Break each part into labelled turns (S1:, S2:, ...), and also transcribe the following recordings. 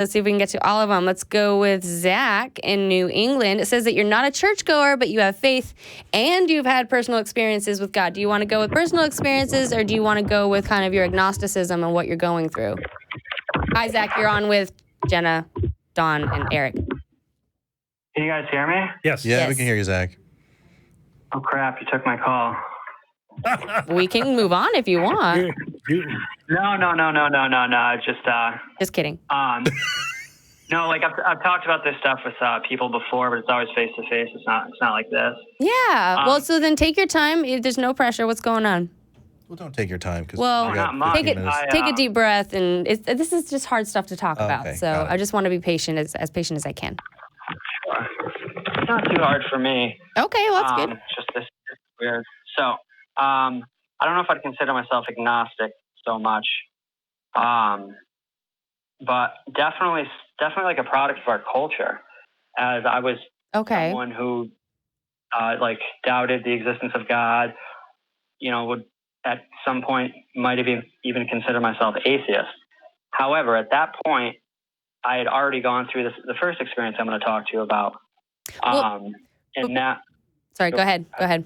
S1: Let's see if we can get to all of them. Let's go with Zach in New England. It says that you're not a churchgoer, but you have faith and you've had personal experiences with God. Do you want to go with personal experiences, or do you want to go with kind of your agnosticism and what you're going through? Hi, Zach. You're on with Jenna, Dawn, and Eric.
S2: Can you guys hear me?
S3: Yes.
S4: Yeah, we can hear you, Zach.
S2: Oh, crap. You took my call.
S1: We can move on if you want.
S2: No.
S1: Just kidding.
S2: No, like I've talked about this stuff with people before, but it's always face to face. It's not like this.
S1: Yeah. Well, so then take your time. There's no pressure. What's going on?
S4: Well, don't take your time.
S1: Take a deep breath, and this is just hard stuff to talk about.
S4: Okay,
S1: So I just want to be patient, as patient as I can.
S2: Sure. It's not too hard for me.
S1: Okay, well, that's good.
S2: It's just this is weird. So I don't know if I'd consider myself agnostic so much, but definitely like a product of our culture, as I was someone who doubted the existence of God. Would at some point might have even considered myself atheist. However, at that point, I had already gone through the first experience I'm going to talk to you about.
S1: Sorry, go ahead. Go ahead.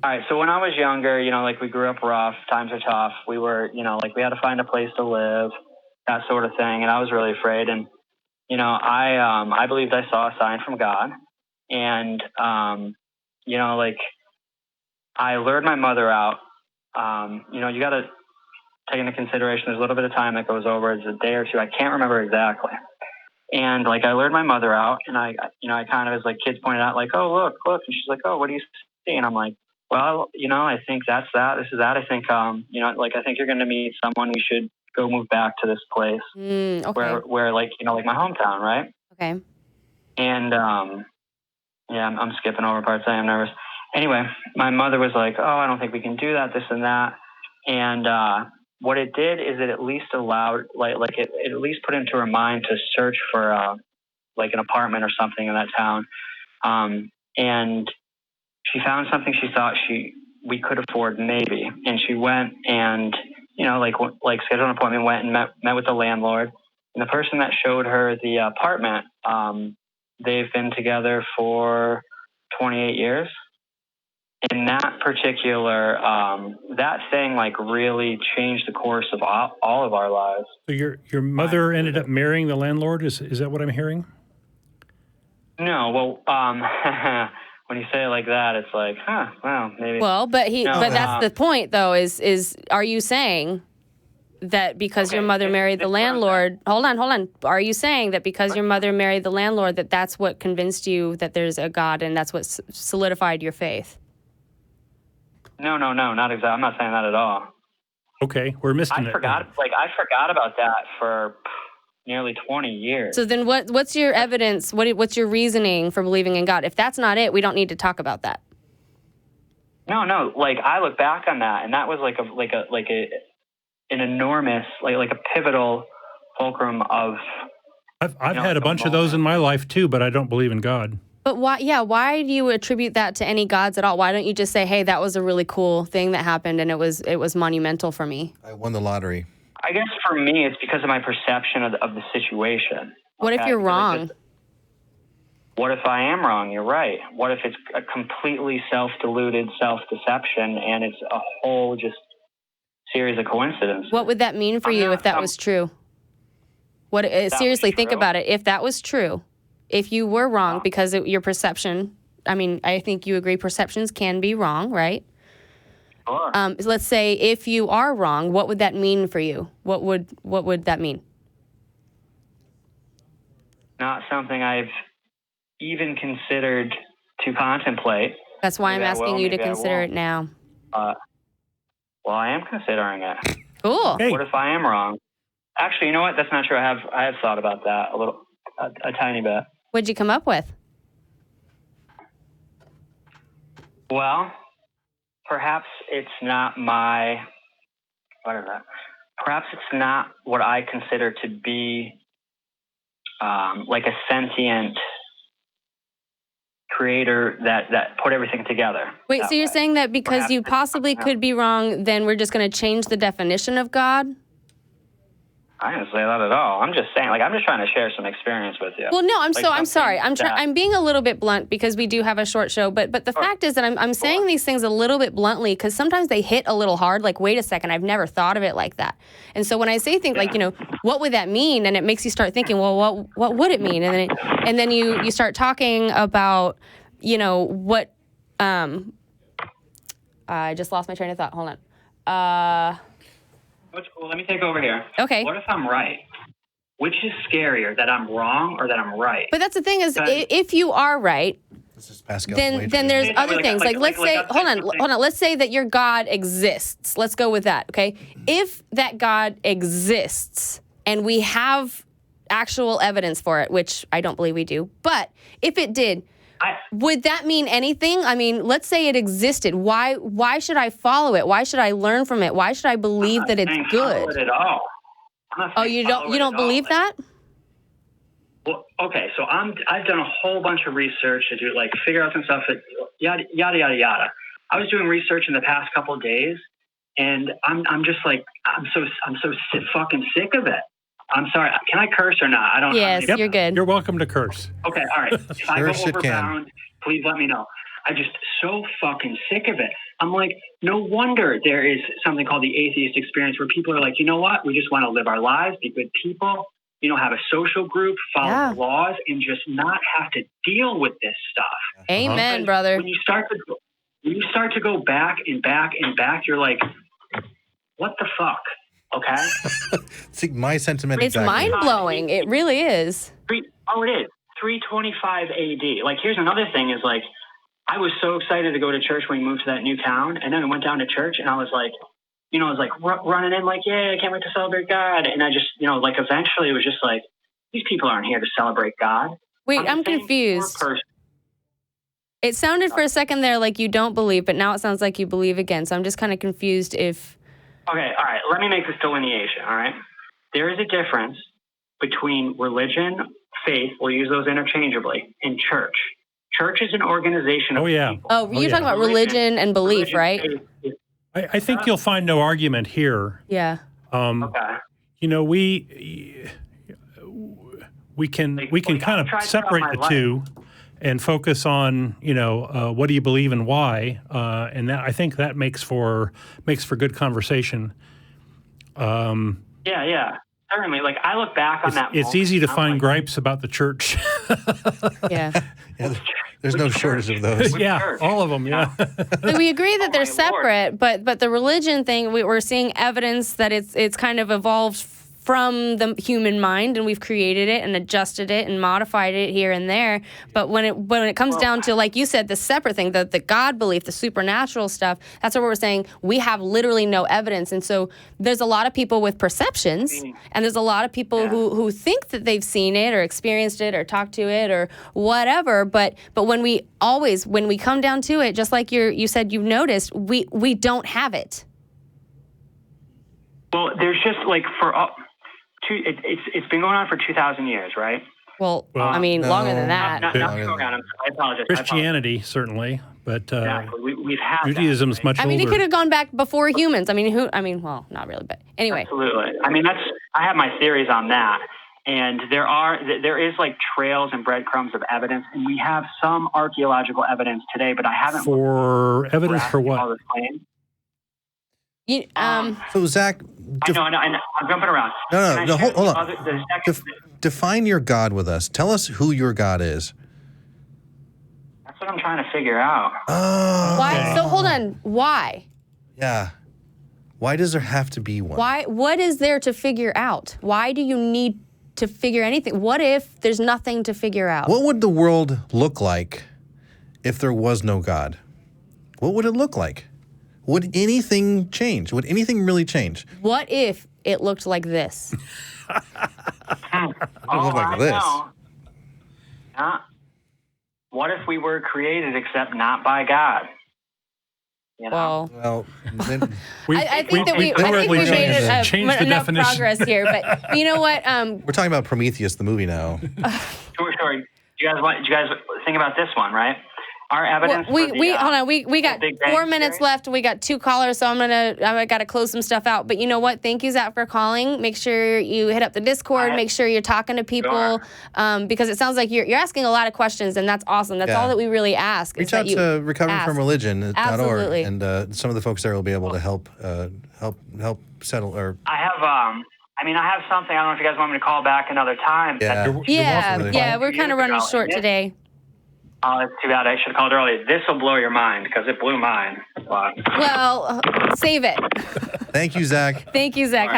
S2: All right. So when I was younger, we grew up rough. Times are tough. We were, we had to find a place to live, that sort of thing. And I was really afraid. And, I believed I saw a sign from God. And, I lured my mother out. You got to take into consideration there's a little bit of time that goes over. It's a day or two. I can't remember exactly. And I lured my mother out, and I kind of, as kids pointed out, oh, look. And she's like, oh, what do you see? And I'm like, well, I think that's that. This is that. I think, I think you're going to meet someone. We should go move back to this place where my hometown, right?
S1: Okay.
S2: And, I'm skipping over parts. I am nervous. Anyway, my mother was like, oh, I don't think we can do that, this and that. And, what it did is it at least allowed, it at least put into her mind to search for, an apartment or something in that town. And she found something she thought we could afford, maybe. And she went and, scheduled an appointment, went and met with the landlord. And the person that showed her the apartment, they've been together for 28 years. And that particular, that thing really changed the course of all of our lives.
S3: So your mother ended up marrying the landlord? Is that what I'm hearing?
S2: No, well, when you say it like that, it's like, well, maybe.
S1: Well, but that's the point, though, is are you saying that because your mother married the landlord, hold on. Are you saying that because your mother married the landlord, that's what convinced you that there's a God and that's what solidified your faith?
S2: No, not exactly. I'm not saying that at all.
S3: Okay, we're missing it.
S2: I forgot about that for nearly 20 years.
S1: So then what's your evidence? What's your reasoning for believing in God? If that's not it, we don't need to talk about that.
S2: No. I look back on that, and that was an enormous, a pivotal fulcrum of.
S3: I've had a bunch of those in my life too, but I don't believe in God.
S1: But why? Yeah, why do you attribute that to any gods at all? Why don't you just say, "Hey, that was a really cool thing that happened, and it was monumental for me"?
S4: I won the lottery.
S2: I guess for me, it's because of my perception of the situation.
S1: What if you're wrong?
S2: What if I am wrong? You're right. What if it's a completely self-deluded self-deception, and it's a whole just series of coincidences?
S1: What would that mean for you if that was true? Seriously, think about it. If that was true. If you were wrong because your perception, I think you agree perceptions can be wrong, right?
S2: Sure.
S1: Let's say if you are wrong, what would that mean for you? What would that mean?
S2: Not something I've even considered to contemplate.
S1: That's why I'm asking you to consider it now.
S2: Well, I am considering it.
S1: Cool.
S3: Hey.
S2: What if I am wrong? Actually, you know what? That's not true. I have thought about that a tiny bit.
S1: What'd you come up with?
S2: Well, perhaps it's not perhaps it's not what I consider to be a sentient creator that put everything together.
S1: Wait, so you're saying that because perhaps you possibly could be wrong, then we're just going to change the definition of God?
S2: I didn't say that at all. I'm just saying, like, I'm just trying to share some experience with you.
S1: Well, no, I'm
S2: Like,
S1: sorry. I'm
S2: that-
S1: I'm being a little bit blunt because we do have a short show, but the fact is that I'm saying these things a little bit bluntly because sometimes they hit a little hard. Like, wait a second, I've never thought of it like that. And so when I say things like, what would that mean? And it makes you start thinking, well, what would it mean? And then you start talking about, what. I just lost my train of thought. Hold on.
S2: Well, let me take over here.
S1: Okay.
S2: What if I'm right? Which is scarier, that I'm wrong or that I'm right?
S1: But that's the thing is, if you are right,
S4: This is Pascal's
S1: then
S4: wager.
S1: there's other
S2: Like,
S1: things.
S2: like,
S1: Let's
S2: like,
S1: say,
S2: like,
S1: hold
S2: like,
S1: on. Let's say that your God exists. Let's go with that, okay? If that God exists and we have actual evidence for it, which I don't believe we do, but if it did, would that mean anything? I mean, let's say it existed. Why should I follow it? Why should I learn from it? Why should I believe that it's good?
S2: Follow it at all.
S1: Oh, you don't believe that?
S2: Well, okay, so I've done a whole bunch of research to do, like, figure out some stuff, that, yada yada yada yada. I was doing research in the past couple of days, and I'm just like, I'm so fucking sick of it. I'm sorry. Can I curse or not? I don't.
S1: Yes, you're good.
S3: You're welcome to curse.
S2: Okay, all right. If I go
S4: Curse it
S2: over
S4: can.
S2: bound, please let me know. I'm just so fucking sick of it. I'm like, no wonder there is something called the Atheist Experience where people are like, you know what? We just want to live our lives, be good people, have a social group, follow the laws, and just not have to deal with this stuff.
S1: Amen, brother.
S2: When you start to go back and back and back, you're like, what the fuck? Okay?
S4: See, my sentiment
S1: It's
S4: exactly.
S1: mind-blowing. It really is.
S2: It is. 325 AD. Like, here's another thing is, like, I was so excited to go to church when we moved to that new town, and then I went down to church, and I was like, running in, like, yeah, I can't wait to celebrate God. And I just, like, eventually it was just like, these people aren't here to celebrate God.
S1: Wait, I'm confused. It sounded for a second there like you don't believe, but now it sounds like you believe again. So I'm just kind of confused if...
S2: Okay, all right. Let me make this delineation, all right? There is a difference between religion, faith, we'll use those interchangeably, and church. Church is an organization of people.
S1: Oh, you're talking about religion and belief, right?
S3: I think you'll find no argument here.
S1: Yeah.
S2: Okay.
S3: We can kind of separate the two and focus on, what do you believe and why, and that, I think that makes for good conversation.
S2: Yeah. Certainly. Like, I look back on that.
S3: It's easy to find gripes about the church.
S1: Yeah.
S4: There's no shortage of those.
S3: Yeah, all of them. Yeah.
S1: So we agree that they're separate, but the religion thing, we're seeing evidence that it's kind of evolved from the human mind, and we've created it and adjusted it and modified it here and there. But when it comes down to, like you said, the separate thing, the God belief, the supernatural stuff, that's what we're saying. We have literally no evidence. And so there's a lot of people with perceptions, and there's a lot of people who think that they've seen it or experienced it or talked to it or whatever. But when we come down to it, just like you said you've noticed, we don't have it.
S2: Well, there's just, like, it's been going on for 2,000 years, right?
S1: Well, I mean, longer than that.
S2: I apologize.
S3: Christianity, certainly, but
S2: exactly. We've had
S3: Judaism's much older.
S1: I mean, it could have gone back before humans. Well, not really, but anyway.
S2: Absolutely. I mean, I have my theories on that. And there is like trails and breadcrumbs of evidence, and we have some archaeological evidence today, but I haven't.
S3: For evidence for what?
S4: So, Zach.
S2: I know, I'm jumping around.
S4: No, hold on. Define your God with us. Tell us who your God is.
S2: That's what I'm trying to figure out.
S4: Oh.
S1: Why? So hold on. Why?
S4: Yeah. Why does there have to be one?
S1: Why? What is there to figure out? Why do you need to figure anything? What if there's nothing to figure out?
S4: What would the world look like if there was no God? What would it look like? Would anything change? Would anything really change?
S1: What if it looked like this?
S4: It would look like this.
S2: What if we were created except not by God?
S4: Well, then
S1: I think that we made enough progress here. But you know what?
S4: We're talking about Prometheus, the movie now.
S2: Sure. You guys think about this one, right? our evidence.
S1: We
S2: for the,
S1: hold on. We got
S2: Big Bang
S1: 4 minutes
S2: Theory?
S1: left. We got 2 callers, so I got to close some stuff out. But you know what? Thank you, Zach, for calling. Make sure you hit up the Discord. Make sure you're talking to people, because it sounds like you're asking a lot of questions, and that's awesome. That's all that we really ask.
S4: Reach out to recoveringfromreligion.org,
S1: Absolutely.
S4: and some of the folks there will be able to help settle. Or
S2: I have something. I don't know if you guys want me to call back another time.
S1: Yeah. We're kind of running short today.
S2: Oh, that's too bad. I should have called earlier. This will blow your mind because it blew mine.
S1: Well, save it.
S4: Thank you, Zach.
S1: Thank you, Zach.